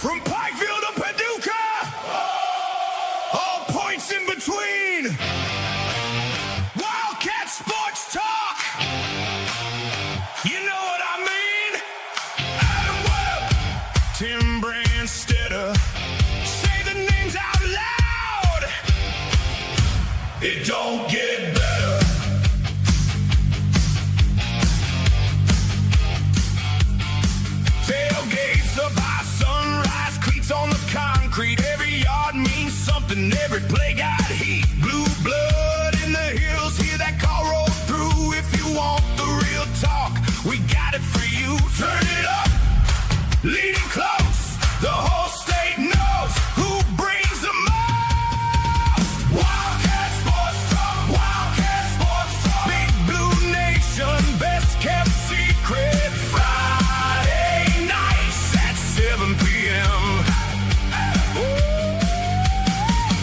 From Pikeville to Paducah, all points in between. Wildcat Sports Talk. You know what I mean? Adam Webb, Tim Branstetter. Say the names out loud. It don't get better. Tailgates up by sunrise, cleats on the concrete. Every yard means something, every play got heat. Blue blood in the hills, hear that call roll through. If you want the real talk, we got it for you. Turn it up, leading close, the whole state knows who brings the most. Wildcat Sports Talk, Wildcat Sports Talk. Big Blue Nation, best kept secret. Friday nights at 7 p.m.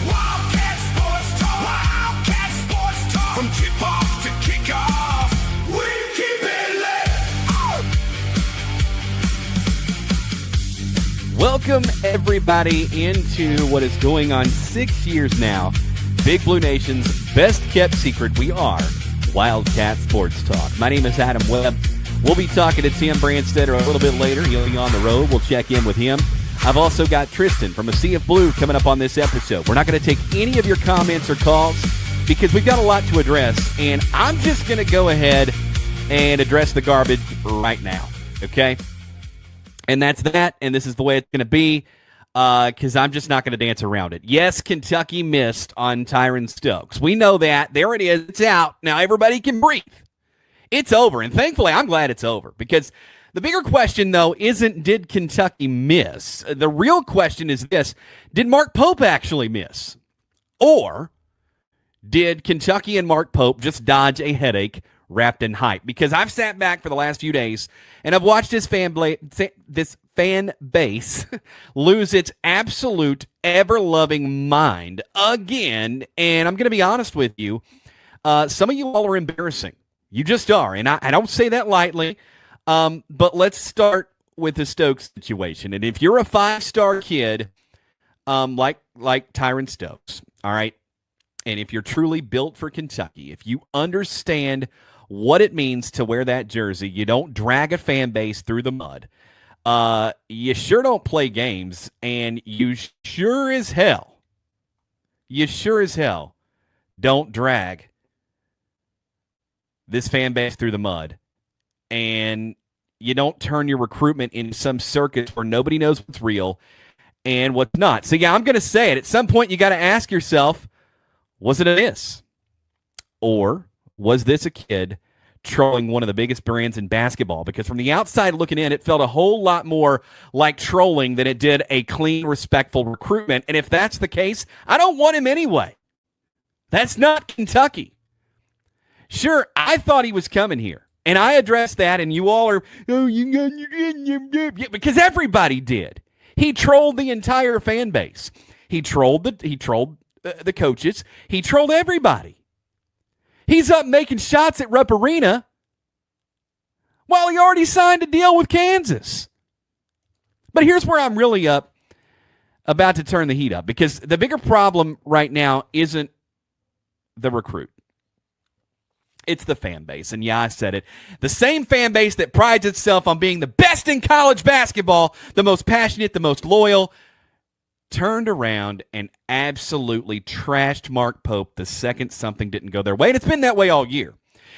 Wildcat Sports Talk, Wildcat Sports Talk. From tip-off to kick-off, we keep it lit. Welcome, everybody, into what is going on 6 years now. Big Blue Nation's best-kept secret. We are Wildcat Sports Talk. My name is Adam Webb. We'll be talking to Tim Branstetter a little bit later. He'll be on the road. We'll check in with him. I've also got Tristan from A Sea of Blue coming up on this episode. We're not going to take any of your comments or calls because we've got a lot to address, and I'm just going to go ahead and address the garbage right now, okay? And that's that, and this is the way it's going to be because I'm just not going to dance around it. Yes, Kentucky missed on Tyron Stokes. We know that. There it is. It's out. Now everybody can breathe. It's over, and thankfully I'm glad it's over because the bigger question, though, isn't did Kentucky miss? The real question is this: did Mark Pope actually miss? Or did Kentucky and Mark Pope just dodge a headache wrapped in hype? Because I've sat back for the last few days and I've watched this fan base lose its absolute ever-loving mind again. And I'm going to be honest with you, some of you all are embarrassing. You just are, and I don't say that lightly. But let's start with the Stokes situation. And if you're a five-star kid, like Tyron Stokes, all right, and if you're truly built for Kentucky, if you understand what it means to wear that jersey, you don't drag a fan base through the mud. You sure don't play games, and you sure as hell don't drag this fan base through the mud. And you don't turn your recruitment into some circus where nobody knows what's real and what's not. So, yeah, I'm going to say it. At some point, you got to ask yourself, was it a miss? Or was this a kid trolling one of the biggest brands in basketball? Because from the outside looking in, it felt a whole lot more like trolling than it did a clean, respectful recruitment. And if that's the case, I don't want him anyway. That's not Kentucky. Sure, I thought he was coming here. And I addressed that, and you all are, because everybody did. He trolled the entire fan base. He trolled the coaches. He trolled everybody. He's up making shots at Rupp Arena while he already signed a deal with Kansas. But here's where I'm really about to turn the heat up, because the bigger problem right now isn't the recruit. It's the fan base. And yeah, I said it. The same fan base that prides itself on being the best in college basketball, the most passionate, the most loyal, turned around and absolutely trashed Mark Pope the second something didn't go their way. And it's been that way all year.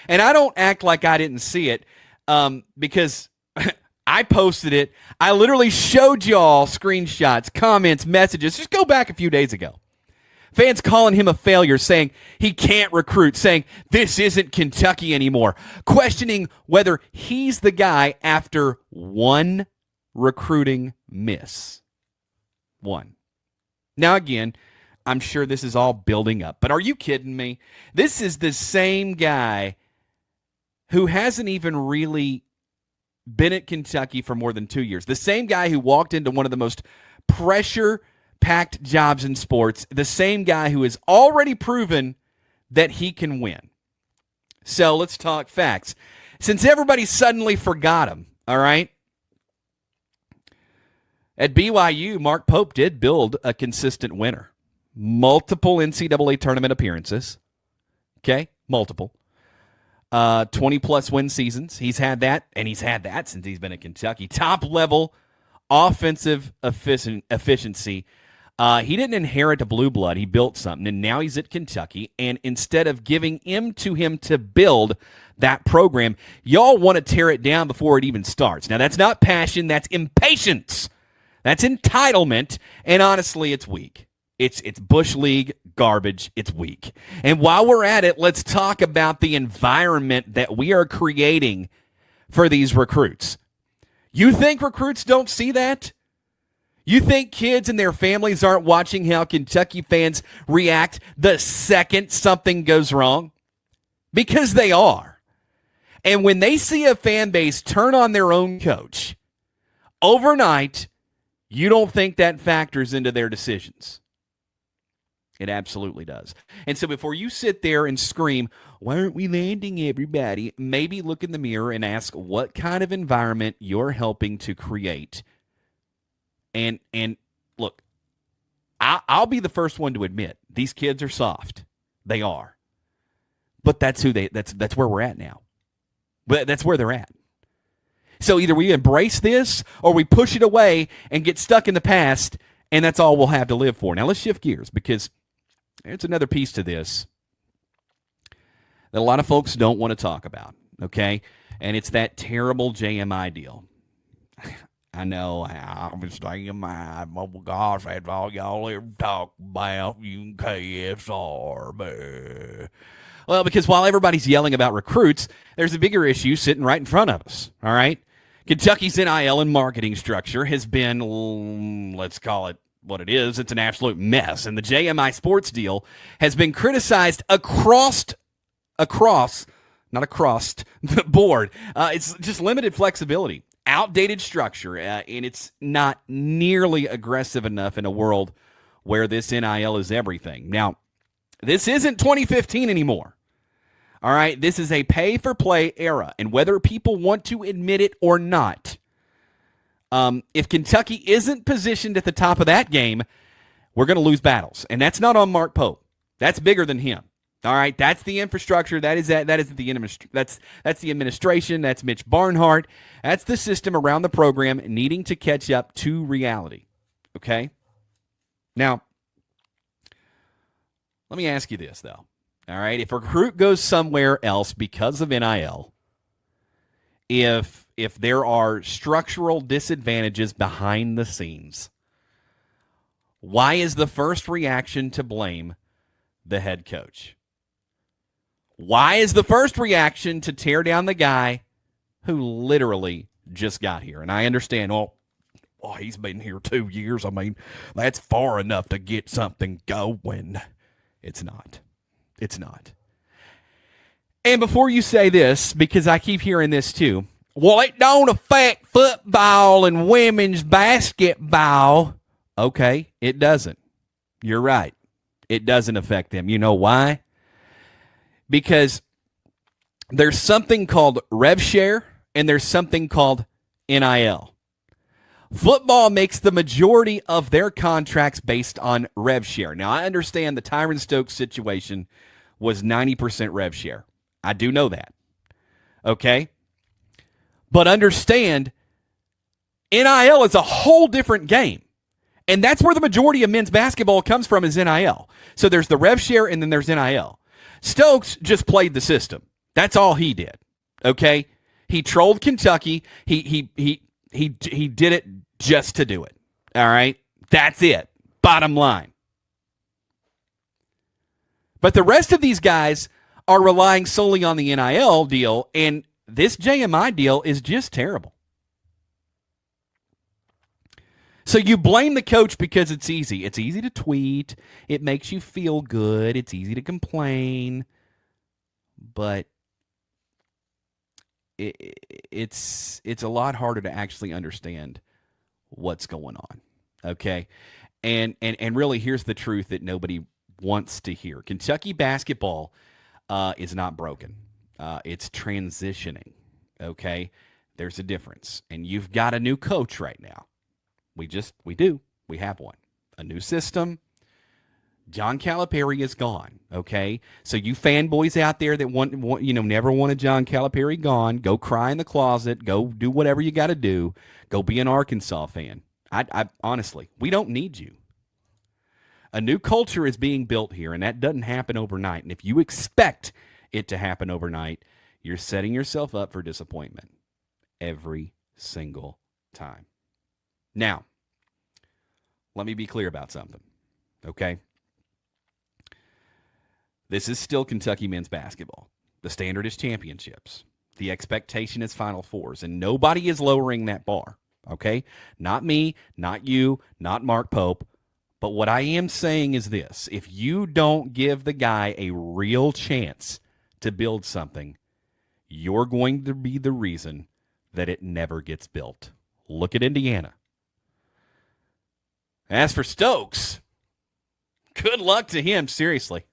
And I don't act like I didn't see it because I posted it. I literally showed y'all screenshots, comments, messages. Just go back a few days ago. Fans calling him a failure, saying he can't recruit, saying this isn't Kentucky anymore, questioning whether he's the guy after one recruiting miss. One. Now, again, I'm sure this is all building up, but are you kidding me? This is the same guy who hasn't even really been at Kentucky for more than 2 years. The same guy who walked into one of the most pressure-packed jobs in sports. The same guy who has already proven that he can win. So let's talk facts. Since everybody suddenly forgot him, all right? At BYU, Mark Pope did build a consistent winner. Multiple NCAA tournament appearances. Okay, multiple. 20-plus win seasons. He's had that, and he's had that since he's been at Kentucky. Top-level offensive efficiency. He didn't inherit a blue blood. He built something, and now he's at Kentucky. And instead of giving him to build that program, y'all want to tear it down before it even starts. Now, that's not passion. That's impatience. That's entitlement. And honestly, it's weak. It's Bush League garbage. It's weak. And while we're at it, let's talk about the environment that we are creating for these recruits. You think recruits don't see that? You think kids and their families aren't watching how Kentucky fans react the second something goes wrong? Because they are. And when they see a fan base turn on their own coach, overnight, you don't think that factors into their decisions. It absolutely does. And so before you sit there and scream, why aren't we landing everybody? Maybe look in the mirror and ask what kind of environment you're helping to create. And look, I'll be the first one to admit these kids are soft. They are. But that's where we're at now. But that's where they're at. So either we embrace this or we push it away and get stuck in the past, and that's all we'll have to live for. Now let's shift gears, because there's another piece to this that a lot of folks don't want to talk about, okay? And it's that terrible JMI deal. I know, I was thinking, oh gosh, that's all y'all ever talk about, you KSR, man. Well, because while everybody's yelling about recruits, there's a bigger issue sitting right in front of us, all right? Kentucky's NIL and marketing structure has been, let's call it what it is. It's an absolute mess. And the JMI sports deal has been criticized across the board. It's just limited flexibility, outdated structure, and it's not nearly aggressive enough in a world where this NIL is everything. Now, this isn't 2015 anymore. All right, this is a pay-for-play era, and whether people want to admit it or not, if Kentucky isn't positioned at the top of that game, we're going to lose battles, and that's not on Mark Pope. That's bigger than him. All right, that's the infrastructure. That is the administration. That's Mitch Barnhart. That's the system around the program needing to catch up to reality. Okay, now let me ask you this though. All right, if a recruit goes somewhere else because of NIL, if there are structural disadvantages behind the scenes, why is the first reaction to blame the head coach? Why is the first reaction to tear down the guy who literally just got here? And I understand, he's been here 2 years. I mean, that's far enough to get something going. It's not. It's not. And before you say this, because I keep hearing this too, well, it don't affect football and women's basketball. Okay, it doesn't. You're right. It doesn't affect them. You know why? Because there's something called rev share and there's something called NIL. Football makes the majority of their contracts based on rev share. Now, I understand the Tyron Stokes situation was 90% rev share. I do know that. Okay? But understand, NIL is a whole different game. And that's where the majority of men's basketball comes from, is NIL. So there's the rev share and then there's NIL. Stokes just played the system. That's all he did. Okay? He trolled Kentucky. He did it just to do it. All right? That's it. Bottom line. But the rest of these guys are relying solely on the NIL deal, and this JMI deal is just terrible. So you blame the coach because it's easy. It's easy to tweet. It makes you feel good. It's easy to complain. But it's a lot harder to actually understand what's going on. Okay? And really, here's the truth that nobody wants to hear. Kentucky basketball is not broken. It's transitioning. Okay? There's a difference. And you've got a new coach right now. We do. We have one. A new system. John Calipari is gone, okay? So you fanboys out there that want never wanted John Calipari gone, go cry in the closet, go do whatever you got to do, go be an Arkansas fan. I honestly, we don't need you. A new culture is being built here, and that doesn't happen overnight. And if you expect it to happen overnight, you're setting yourself up for disappointment every single time. Now, let me be clear about something, okay? This is still Kentucky men's basketball. The standard is championships. The expectation is Final Fours, and nobody is lowering that bar, okay? Not me, not you, not Mark Pope. But what I am saying is this. If you don't give the guy a real chance to build something, you're going to be the reason that it never gets built. Look at Indiana. As for Stokes, good luck to him, seriously.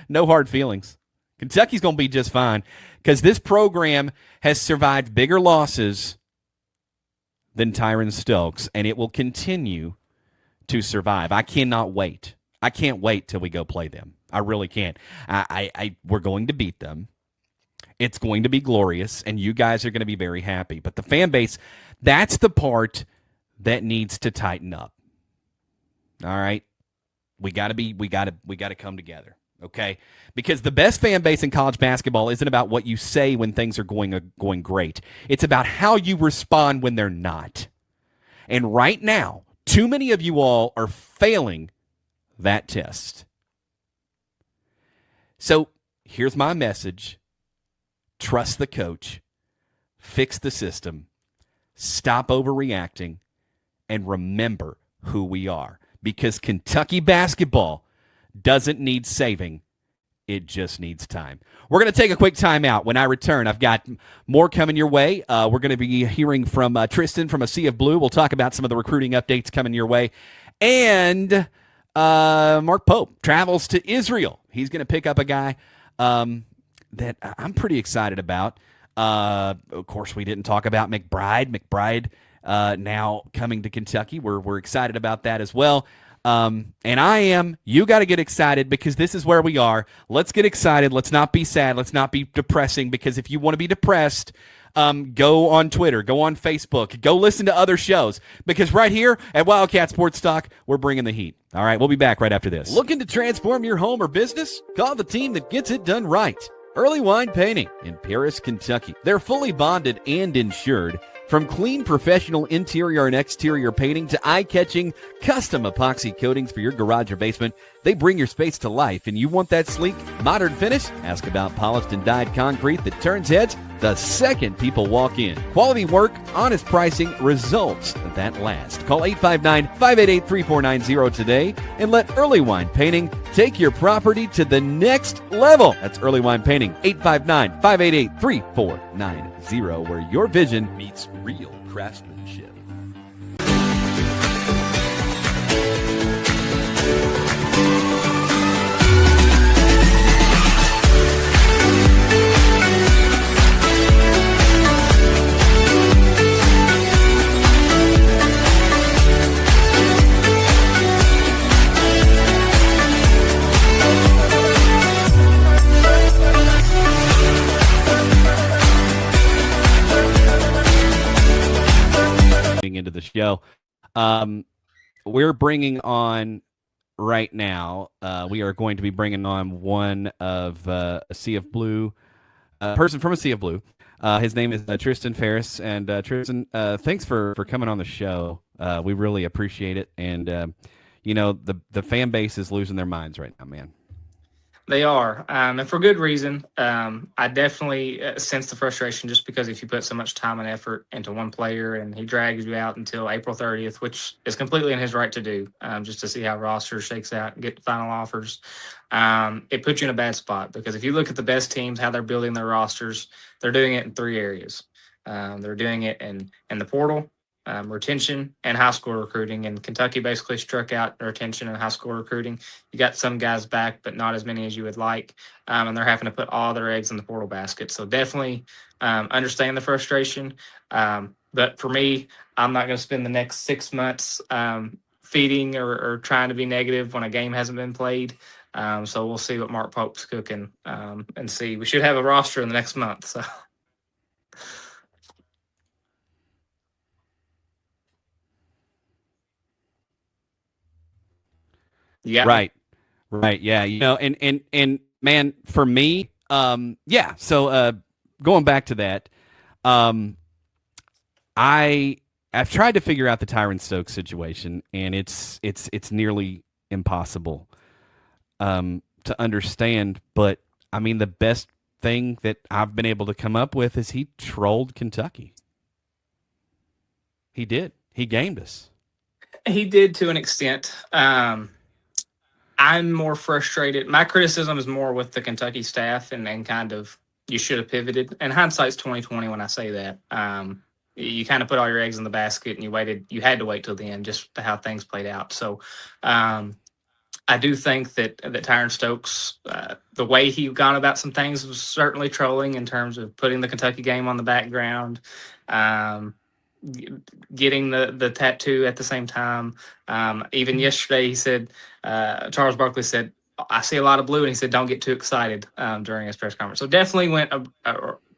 No hard feelings. Kentucky's going to be just fine because this program has survived bigger losses than Tyron Stokes, and it will continue to survive. I cannot wait. I can't wait till we go play them. I really can't. We're going to beat them. It's going to be glorious, and you guys are going to be very happy. But the fan base, that's the part that needs to tighten up. All right? We got to come together. Okay, because the best fan base in college basketball isn't about what you say when things are going great. It's about how you respond when they're not. And right now, too many of you all are failing that test. So here's my message. Trust the coach. Fix the system. Stop overreacting. And remember who we are. Because Kentucky basketball doesn't need saving. It just needs time. We're going to take a quick time out. When I return, I've got more coming your way. We're going to be hearing from Tristan from A Sea of Blue. We'll talk about some of the recruiting updates coming your way. And Mark Pope travels to Israel. He's going to pick up a guy that I'm pretty excited about. Of course, we didn't talk about McBride. McBride now coming to Kentucky. We're excited about that as well. And I am. You got to get excited because this is where we are. Let's get excited. Let's not be sad. Let's not be depressing because if you want to be depressed, go on Twitter, go on Facebook, go listen to other shows because right here at Wildcat Sports Talk, we're bringing the heat. All right, we'll be back right after this. Looking to transform your home or business? Call the team that gets it done right. Early Wine Painting in Paris, Kentucky. They're fully bonded and insured. From clean professional interior and exterior painting to eye-catching custom epoxy coatings for your garage or basement, they bring your space to life. And you want that sleek, modern finish? Ask about polished and dyed concrete that turns heads the second people walk in. Quality work, honest pricing, results that last. Call 859-588-3490 today and let Early Wine Painting take your property to the next level. That's Early Wine Painting, 859-588-3490, where your vision meets real craftsmanship. Into the show. We're bringing on right now, we are going to be bringing on one of A Sea of Blue, a person from A Sea of Blue. His name is Tristan Pharis. And Tristan, thanks for coming on the show. We really appreciate it. And, the fan base is losing their minds right now, man. They are, and for good reason. I definitely sense the frustration just because if you put so much time and effort into one player and he drags you out until April 30th, which is completely in his right to do, just to see how roster shakes out and get final offers, it puts you in a bad spot because if you look at the best teams, how they're building their rosters, they're doing it in three areas. They're doing it in the portal, retention, and high school recruiting. And Kentucky basically struck out retention and high school recruiting. You got some guys back, but not as many as you would like. And they're having to put all their eggs in the portal basket. So definitely understand the frustration. But for me, I'm not going to spend the next 6 months feeding or trying to be negative when a game hasn't been played. So we'll see what Mark Pope's cooking and see. We should have a roster in the next month. So. Yeah. Right. Right. Yeah. And man, for me, yeah. So going back to that, um, I've tried to figure out the Tyron Stokes situation, and it's nearly impossible to understand. But I mean, the best thing that I've been able to come up with is he trolled Kentucky. He did. He gamed us. He did to an extent. I'm more frustrated. My criticism is more with the Kentucky staff and kind of you should have pivoted. And hindsight's 2020 when I say that. You kind of put all your eggs in the basket and you had to wait till the end just to how things played out. So I do think that Tyron Stokes, the way he gone about some things was certainly trolling in terms of putting the Kentucky game on the background, getting the tattoo at the same time. Even yesterday, he said, Charles Barkley said, I see a lot of blue, and he said, don't get too excited during his press conference. So definitely went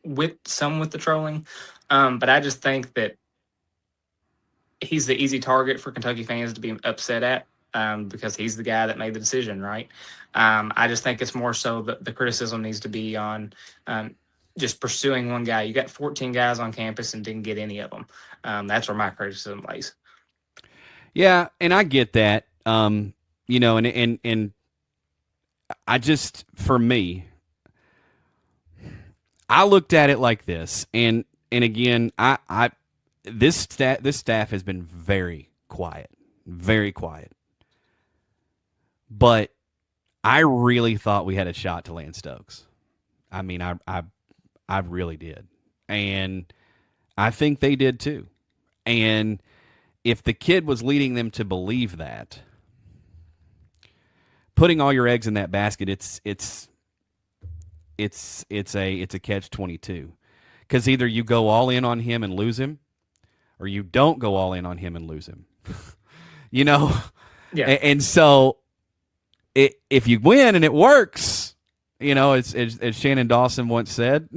with the trolling. But I just think that he's the easy target for Kentucky fans to be upset at because he's the guy that made the decision, right? I just think it's more so that the criticism needs to be on just pursuing one guy. You got 14 guys on campus and didn't get any of them. That's where my criticism lays. Yeah, and I get that. And I just, for me, I looked at it like this, and again, this staff has been very quiet, but I really thought we had a shot to land Stokes. I mean, I really did, and I think they did too. And if the kid was leading them to believe that, putting all your eggs in that basket, it's a catch-22, because either you go all in on him and lose him, or you don't go all in on him and lose him. Yeah. And so if you win and it works, as Shannon Dawson once said,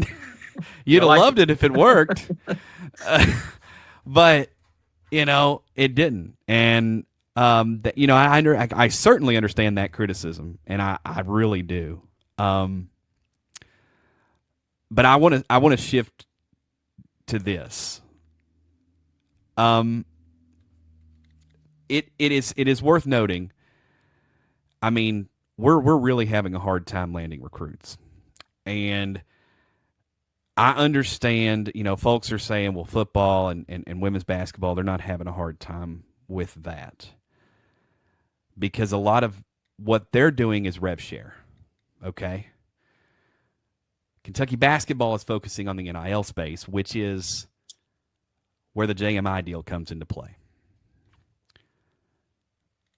you'd have loved it if it worked. But it didn't. And I certainly understand that criticism, and I really do. But I want to shift to this. It is worth noting. I mean, we're really having a hard time landing recruits, and I understand. Folks are saying, well, football and women's basketball, they're not having a hard time with that because a lot of what they're doing is rev share. Okay. Kentucky basketball is focusing on the NIL space, which is where the JMI deal comes into play.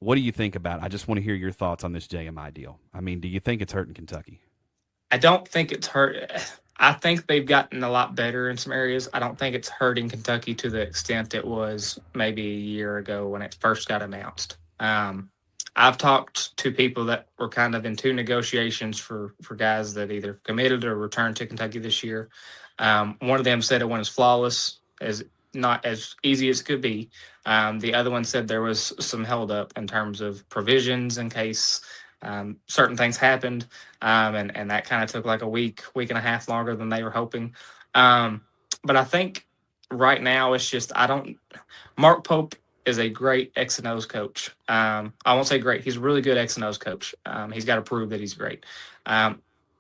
What do you think about it? I just want to hear your thoughts on this JMI deal. I mean, do you think it's hurting Kentucky? I don't think it's hurt. I think they've gotten a lot better in some areas. I don't think it's hurting Kentucky to the extent it was maybe a year ago when it first got announced. I've talked to people that were kind of in two negotiations for guys that either committed or returned to Kentucky this year. One of them said it went as flawless, as not as easy as it could be. The other one said there was some held up in terms of provisions in case certain things happened. And that kind of took like a week and a half longer than they were hoping. But I think right now it's just, Mark Pope is a great X and O's coach. I won't say great. He's a really good X and O's coach. He's got to prove that he's great.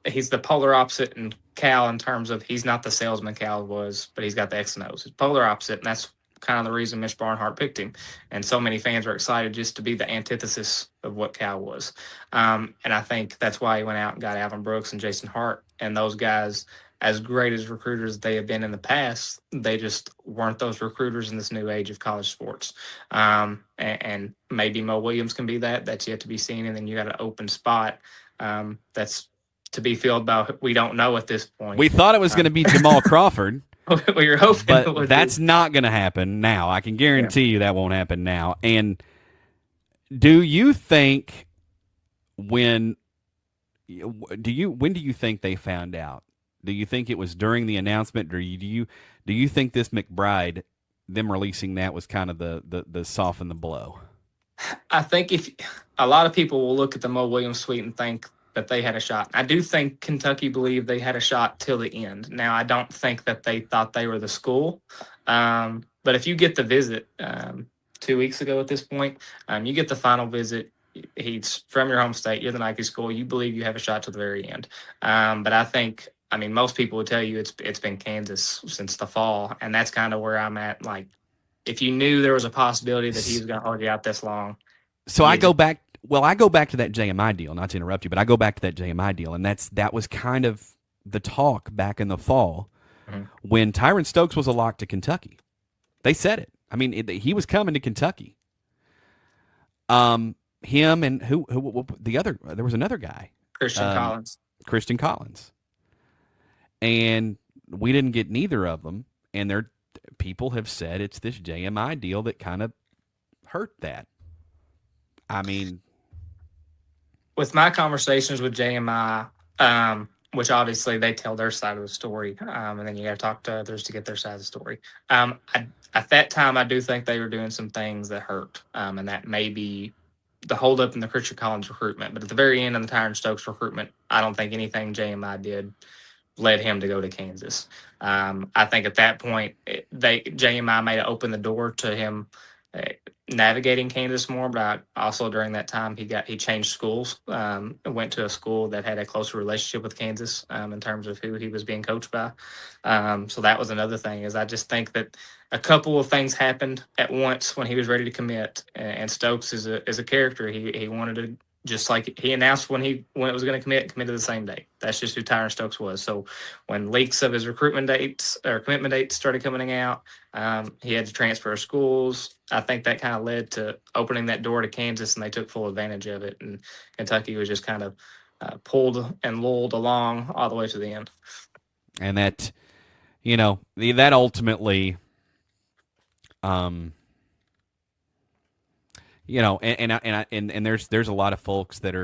He's the polar opposite in Cal in terms of he's not the salesman Cal was, but he's got the X and O's. He's polar opposite, and that's kind of the reason Mitch Barnhart picked him. And so many fans are excited just to be the antithesis of what Cal was. And I think that's why he went out and got Alvin Brooks and Jason Hart, and those guys, as great as recruiters they have been in the past, they just weren't those recruiters in this new age of college sports. And maybe Mo Williams can be that. That's yet to be seen. And then you got an open spot that's to be filled by we don't know at this point. We thought it was going to be Jamal Crawford. we were hoping But it would that's be. not going to happen now. I can Yeah. guarantee you that won't happen now. And do you think when when do you think they found out? Do you think it was during the announcement, or do you think this McBride, them releasing that, was kind of the soften the blow? I think if a lot of people will look at the Mo Williams suite and think that they had a shot. I do think Kentucky believed they had a shot till the end. Now, I don't think that they thought they were the school. But if you get the visit 2 weeks ago at this point, you get the final visit. He's from your home state. You're the Nike school. You believe you have a shot to the very end. But I think, I mean, most people would tell you it's been Kansas since the fall, and that's kind of where I'm at. Like, if you knew there was a possibility that he was going to hold you out this long, So I you go just back. Well, I go back to that JMI deal. Not to interrupt you, but I go back to that JMI deal, and that was kind of the talk back in the fall Mhm. when Tyron Stokes was a lock to Kentucky. They said it. I mean, he was coming to Kentucky. Him and who the other? There was another guy, Christian um, Collins. Christian Collins, and we didn't get neither of them. And there, people have said it's this JMI deal that kind of hurt that. I mean, With my conversations with JMI, which obviously they tell their side of the story, and then you got to talk to others to get their side of the story. At that time, I do think they were doing some things that hurt, and that may be the holdup in the Christian Collins recruitment. But at the very end of the Tyron Stokes recruitment, I don't think anything JMI did led him to go to Kansas. I think at that point, JMI may have opened the door to him uh, navigating Kansas more. But also during that time, he changed schools, went to a school that had a closer relationship with Kansas in terms of who he was being coached by. So that was another thing. Is I just think that a couple of things happened at once when he was ready to commit. And Stokes is a character. He wanted to, just like he announced when it was going to committed the same day. That's just who Tyron Stokes was. So when leaks of his recruitment dates or commitment dates started coming out, he had to transfer schools. I think that kind of led to opening that door to Kansas, and they took full advantage of it. And Kentucky was just kind of pulled and lulled along all the way to the end. and that, that ultimately, um, and there's a lot of folks that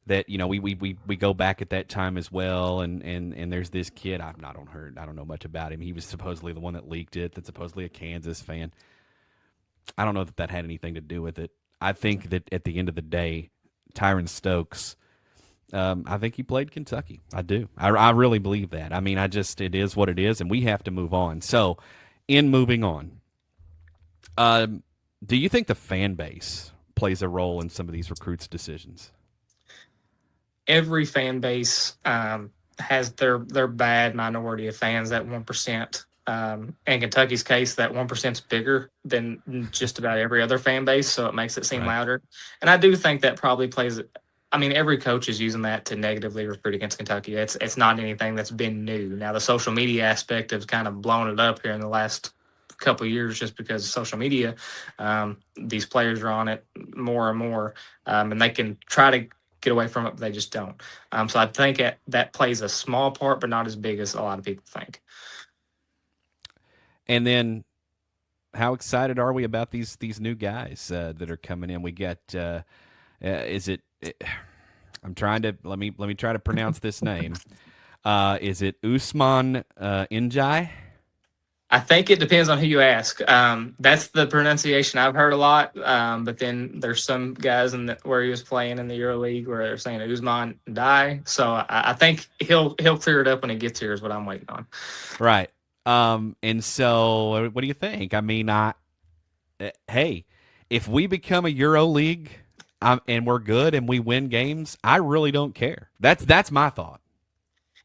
we go back at that time as well, and there's this kid. I don't know much about him. He was supposedly the one that leaked it. That's supposedly a Kansas fan. I don't know that had anything to do with it. I think that at the end of the day, Tyron Stokes, I think he played Kentucky. I do. I really believe that. I mean, it is what it is, and we have to move on. So, in moving on, do you think the fan base plays a role in some of these recruits' decisions? Every fan base has their bad minority of fans, that 1%. In Kentucky's case, that 1% is bigger than just about every other fan base, so it makes it seem Right. louder. And I do think that probably plays. I mean, every coach is using that to negatively recruit against Kentucky. It's not anything that's been new. Now, the social media aspect has kind of blown it up here in the last couple of years, just because of social media. These players are on it more and more, and they can try to get away from it, but they just don't. So I think that plays a small part, but not as big as a lot of people think. And then, how excited are we about these new guys that are coming in? We got is it? I'm trying to let me try to pronounce this name. Is it Usman Njai? I think it depends on who you ask. That's the pronunciation I've heard a lot. But then there's some guys where he was playing in the EuroLeague where they're saying Usman Die. So I think he'll clear it up when he gets here. Is what I'm waiting on. Right. And so, what do you think? I mean, hey, if we become a EuroLeague and we're good and we win games, I really don't care. That's my thought.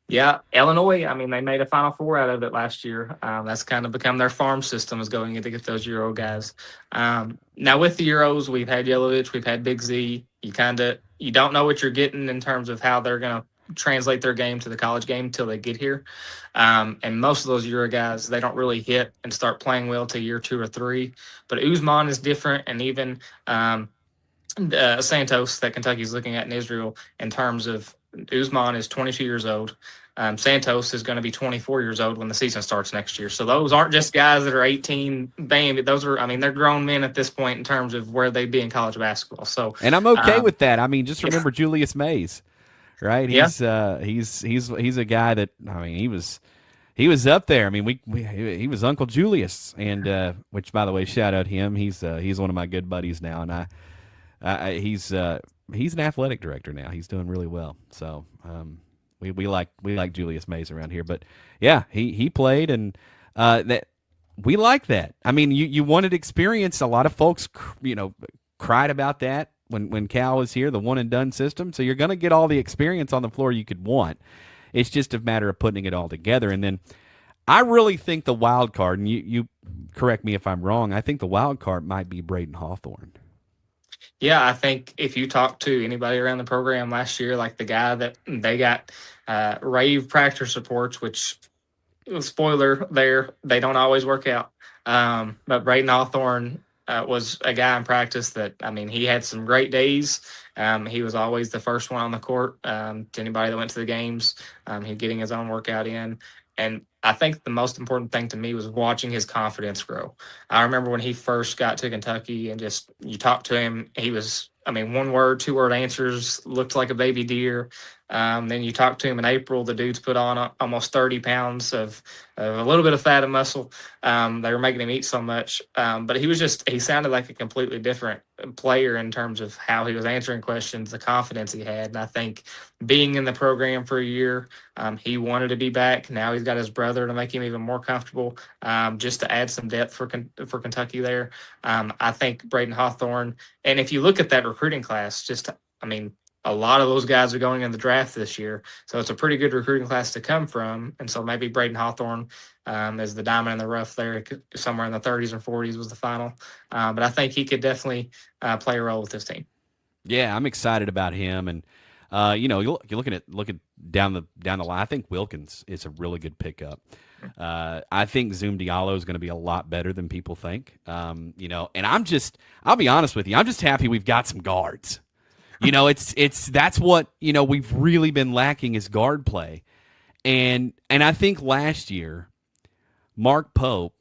Yeah, Illinois. I mean, they made a Final Four out of it last year. That's kind of become their farm system, is going in to get those Euro guys. Now with the Euros, we've had Yelovich, we've had Big Z. You don't know what you're getting in terms of how they're going to translate their game to the college game until they get here. And most of those Euro guys, they don't really hit and start playing well till year 2 or 3. But Usman is different, and even Santos that Kentucky's looking at in Israel, in terms of Usman is 22 years old. Santos is going to be 24 years old when the season starts next year. So those aren't just guys that are 18. Bam, those are, I mean, they're grown men at this point in terms of where they'd be in college basketball. So, And I'm okay with that. I mean, just remember yeah. Julius Mays, right? Yeah. He's a guy that, I mean, he was up there. I mean, he was Uncle Julius, and which, by the way, shout out him. He's one of my good buddies now, and he's an athletic director now. He's doing really well. So we like Julius Mays around here. But yeah, he played, and that we like that. I mean, you wanted experience. A lot of folks, cried about that when Cal was here, the one and done system. So you're going to get all the experience on the floor you could want. It's just a matter of putting it all together. And then I really think the wild card, and you correct me if I'm wrong, I think the wild card might be Braden Hawthorne. Yeah, I think if you talk to anybody around the program last year, like the guy that they got rave practice reports, which, spoiler there, they don't always work out. But Braden Hawthorne was a guy in practice that, I mean, he had some great days. He was always the first one on the court to anybody that went to the games. He getting his own workout in. And I think the most important thing to me was watching his confidence grow. I remember when he first got to Kentucky and just you talked to him, he was, I mean, 1 word, 2 word answers, looked like a baby deer. Then you talk to him in April, the dude's put on almost 30 pounds of a little bit of fat and muscle. They were making him eat so much. But he sounded like a completely different player in terms of how he was answering questions, the confidence he had. And I think being in the program for a year, he wanted to be back. Now he's got his brother to make him even more comfortable, just to add some depth for Kentucky there. I think Braden Hawthorne, and if you look at that recruiting class, a lot of those guys are going in the draft this year. So it's a pretty good recruiting class to come from. And so maybe Braden Hawthorne is the diamond in the rough there. Somewhere in the 30s or 40s was the final. But I think he could definitely play a role with this team. Yeah, I'm excited about him. And, you're looking at down the line. I think Wilkins is a really good pickup. I think Zoom Diallo is going to be a lot better than people think. And I'll be honest with you, I'm just happy we've got some guards. That's what, we've really been lacking is guard play. And I think last year, Mark Pope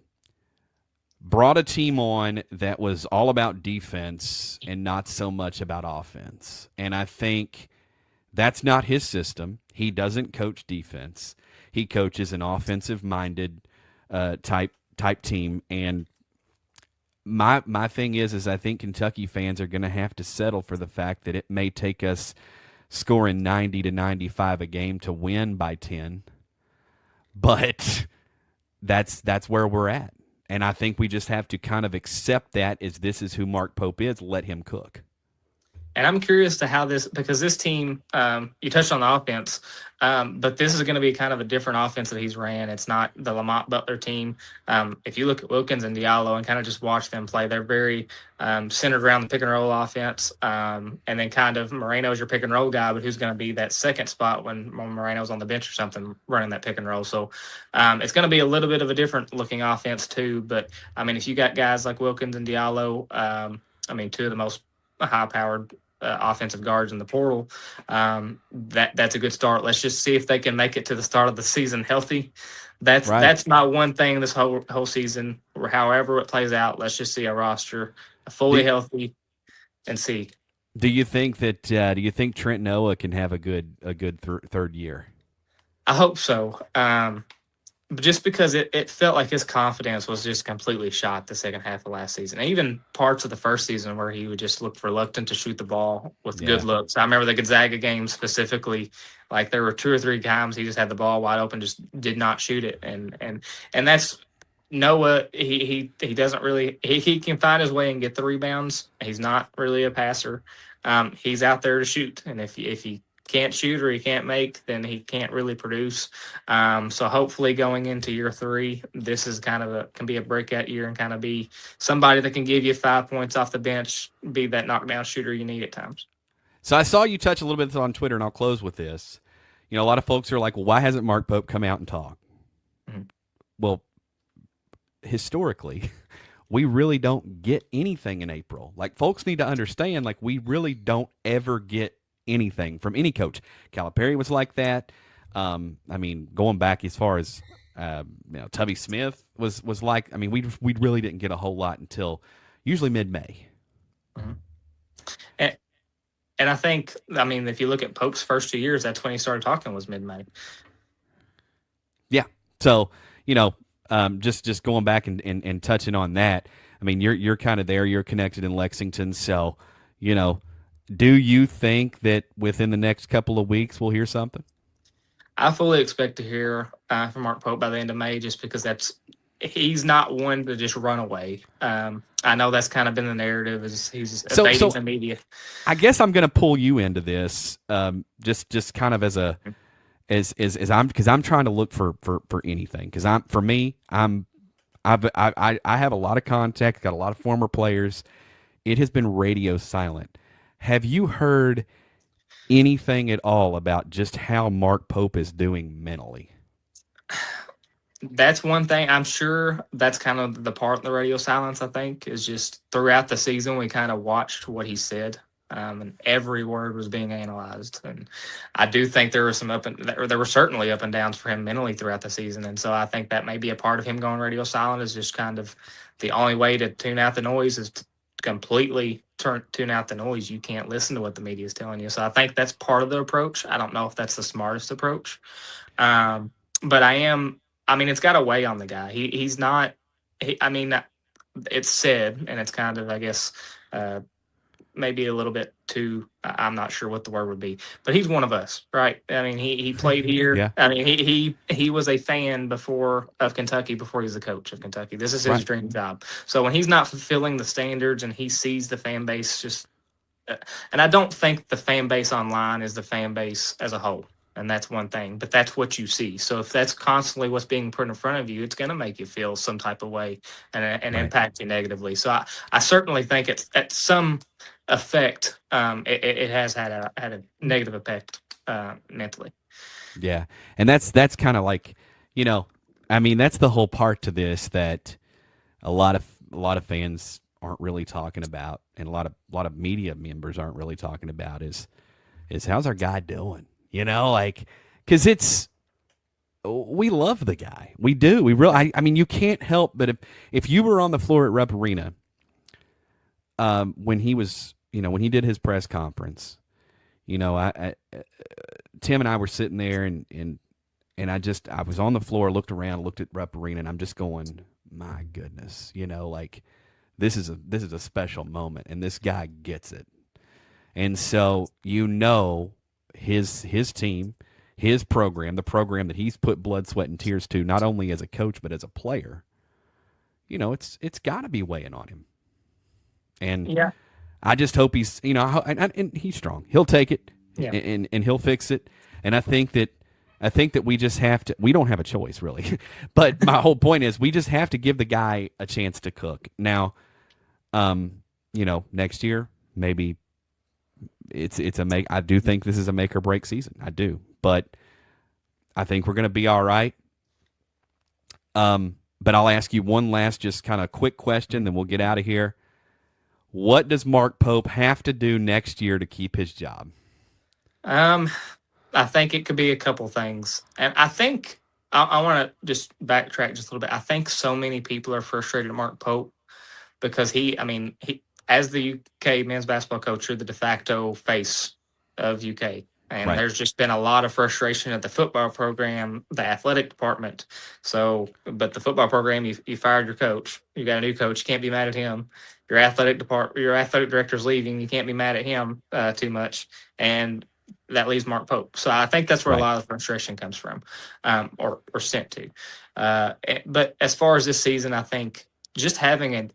brought a team on that was all about defense and not so much about offense. And I think that's not his system. He doesn't coach defense. He coaches an offensive-minded type team. And my thing is I think Kentucky fans are going to have to settle for the fact that it may take us scoring 90 to 95 a game to win by 10. But that's where we're at. And I think we just have to kind of accept that as this is who Mark Pope is, let him cook. And I'm curious to because this team, you touched on the offense, but this is going to be kind of a different offense that he's ran. It's not the Lamont Butler team. If you look at Wilkins and Diallo and kind of just watch them play, they're very centered around the pick and roll offense. And then kind of Moreno's your pick and roll guy, but who's going to be that second spot when Moreno's on the bench or something running that pick and roll. So it's going to be a little bit of a different looking offense too. But I mean, if you got guys like Wilkins and Diallo, 2 of the most high-powered offensive guards in the portal. That's a good start. Let's just see if they can make it to the start of the season healthy. That's my one thing this whole season. Or however it plays out, let's just see a roster fully healthy and see. Do you think Trent Noah can have a good third year? I hope so. Just because it felt like his confidence was just completely shot the second half of last season. And even parts of the first season where he would just look reluctant to shoot the ball with good looks. I remember the Gonzaga game specifically, like there were 2 or 3 times he just had the ball wide open, just did not shoot it. And that's Noah, he doesn't really he can find his way and get the rebounds. He's not really a passer. He's out there to shoot. And if he can't shoot or he can't make, then he can't really produce. So hopefully going into year 3, this is kind of can be a breakout year and kind of be somebody that can give you 5 points off the bench, be that knockdown shooter you need at times. So I saw you touch a little bit on Twitter, and I'll close with this. A lot of folks are like, well, why hasn't Mark Pope come out and talk? Mm-hmm. Well, historically, we really don't get anything in April. Like, folks need to understand, like, we really don't ever get anything from any coach. Calipari was like that. I mean, going back as far as Tubby Smith was like. I mean, we really didn't get a whole lot until usually mid-May. Mhm. And, and I think, I mean, if you look at Pope's first 2 years, that's when he started talking was mid-May. Yeah. So just going back and touching on that. I mean, you're kind of there. You're connected in Lexington, so do you think that within the next couple of weeks we'll hear something? I fully expect to hear from Mark Pope by the end of May, just because he's not one to just run away. I know that's kind of been the narrative, is he's evading the media. I guess I'm going to pull you into this, just kind of as I'm, because I'm trying to look for anything, because I have a lot of contact, got a lot of former players. It has been radio silent. Have you heard anything at all about just how Mark Pope is doing mentally? That's one thing. I'm sure that's kind of the part of the radio silence, I think, is just throughout the season, we kind of watched what he said. And every word was being analyzed. And I do think there were there were certainly up and downs for him mentally throughout the season. And so I think that may be a part of him going radio silent, is just kind of the only way to tune out the noise is to completely tune out the noise. You can't listen to what the media is telling you. So I think that's part of the approach. I don't know if that's the smartest approach. But I mean, it's got to weigh on the guy. He's not. I mean, it's said, and it's kind of, I guess, maybe a little bit too. I'm not sure what the word would be, but he's one of us, right? I mean, he played here. Yeah. I mean, he was a fan of Kentucky before he was the coach of Kentucky. This is his dream job. So when he's not fulfilling the standards and he sees the fan base just, and I don't think the fan base online is the fan base as a whole. And that's one thing, but that's what you see. So if that's constantly what's being put in front of you, it's going to make you feel some type of way and impact you negatively. So I certainly think it's at some effect. It has had a negative effect mentally. Yeah, and that's kind of like, I mean, that's the whole part to this that a lot of fans aren't really talking about, and a lot of media members aren't really talking about is how's our guy doing? Because we love the guy. We do. I mean, you can't help but if you were on the floor at Rupp Arena, when he was, when he did his press conference, Tim and I were sitting there and I was on the floor, looked around, looked at Rupp Arena, and I'm just going, my goodness, this is a special moment, and this guy gets it. And so, his team, his program, the program that he's put blood, sweat, and tears to, not only as a coach but as a player, it's got to be weighing on him. And yeah, I just hope he's, and he's strong. He'll take it, yeah. and he'll fix it. And I think that we just have to. We don't have a choice, really. But my whole point is, we just have to give the guy a chance to cook. Now, next year maybe. I do think this is a make or break season. I do, but I think we're going to be all right. But I'll ask you one last, just kind of quick question, then we'll get out of here. What does Mark Pope have to do next year to keep his job? I think it could be a couple things, and I think I want to just backtrack just a little bit. I think so many people are frustrated at Mark Pope because he, as the UK men's basketball coach, you're the de facto face of UK. And there's just been a lot of frustration at the football program, the athletic department. So, but the football program, you fired your coach. You got a new coach. You can't be mad at him. Your athletic director's leaving. You can't be mad at him too much. And that leaves Mark Pope. So I think that's where a lot of the frustration comes from, or sent to. But as far as this season, I think just having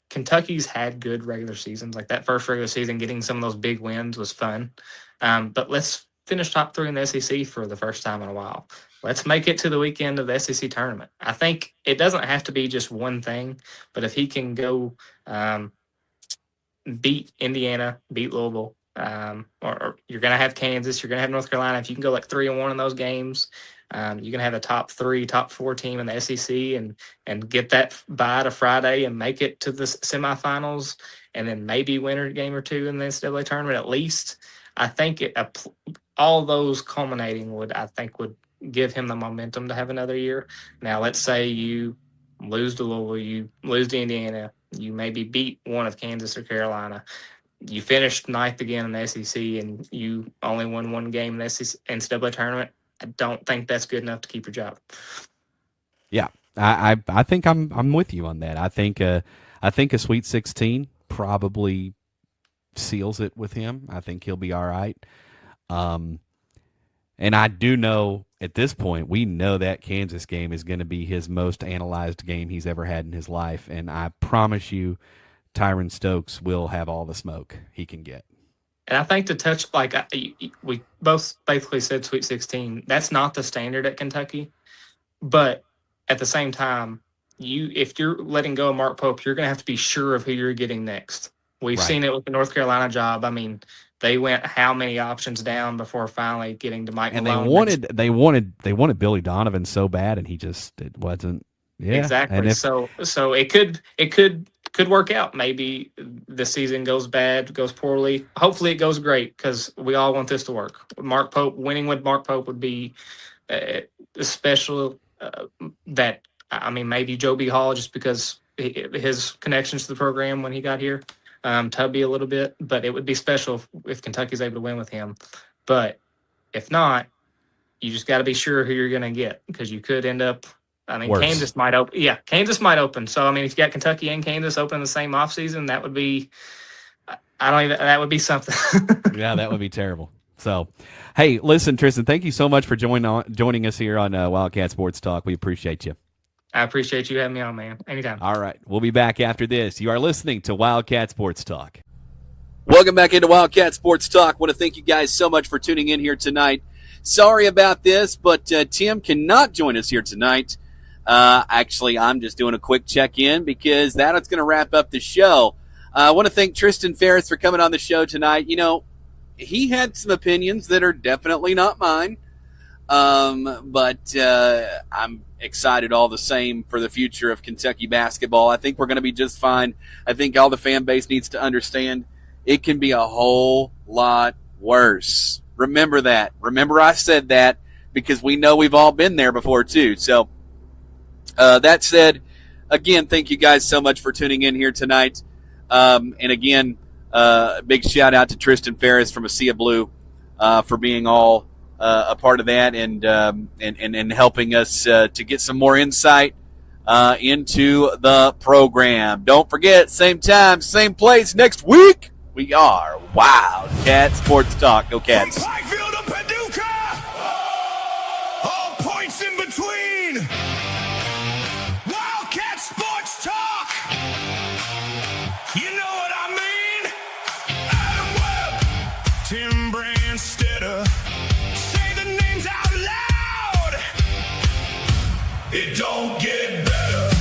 Kentucky's had good regular seasons. Like that first regular season, getting some of those big wins was fun. But let's finish top 3 in the SEC for the first time in a while. Let's make it to the weekend of the SEC tournament. I think it doesn't have to be just one thing, but if he can go beat Indiana, beat Louisville, or you're going to have Kansas, you're going to have North Carolina. If you can go like 3-1 in those games, you can have a top 3, top 4 team in the SEC and get that bye to Friday and make it to the semifinals, and then maybe win a game or 2 in the NCAA tournament at least. I think all those culminating would give him the momentum to have another year. Now, let's say you lose to Louisville, you lose to Indiana, you maybe beat one of Kansas or Carolina. You finished ninth again in the SEC, and you only won one game in the SEC NCAA tournament. I don't think that's good enough to keep your job. Yeah, I think I'm with you on that. I think a Sweet 16 probably seals it with him. I think he'll be all right. And I do know at this point, we know that Kansas game is going to be his most analyzed game he's ever had in his life. And I promise you, Tyron Stokes will have all the smoke he can get. And I think to touch, like we both basically said Sweet 16, that's not the standard at Kentucky. But at the same time, if you're letting go of Mark Pope, you're going to have to be sure of who you're getting next. We've seen it with the North Carolina job. I mean, they went how many options down before finally getting to Mike Malone. And they wanted Billy Donovan so bad, and it wasn't. Yeah, exactly. And so it could work out. Maybe the season goes bad, goes poorly. Hopefully, it goes great because we all want this to work. Mark Pope winning with Mark Pope would be special. That I mean, maybe Joe B. Hall just because his connections to the program when he got here. Tubby a little bit, but it would be special if Kentucky's able to win with him. But if not, you just got to be sure who you're going to get because you could end up. I mean, worse. Kansas might open. Yeah, Kansas might open. So I mean, if you got Kentucky and Kansas open in the same offseason, that would be. That would be something. Yeah, that would be terrible. So, hey, listen, Tristan, thank you so much for joining us here on Wildcat Sports Talk. We appreciate you. I appreciate you having me on, man. Anytime. All right. We'll be back after this. You are listening to Wildcat Sports Talk. Welcome back into Wildcat Sports Talk. I want to thank you guys so much for tuning in here tonight. Sorry about this, but Tim cannot join us here tonight. Actually, I'm just doing a quick check-in because that's going to wrap up the show. I want to thank Tristan Pharis for coming on the show tonight. You know, he had some opinions that are definitely not mine. But I'm excited all the same for the future of Kentucky basketball. I think we're going to be just fine. I think all the fan base needs to understand it can be a whole lot worse. Remember that. Remember I said that because we know we've all been there before too. So that said, again, thank you guys so much for tuning in here tonight. And again, big shout out to Tristan Pharis from Asia Blue for being all a part of that and helping us to get some more insight into the program. Don't forget, same time, same place next week. We are Wildcat Sports Talk. Go Cats. From Pikeville to Paducah, all points in between. Wildcat Sports Talk. You know what I mean? Adam Webb, Tim Brandstetter. Say the names out loud. It don't get better.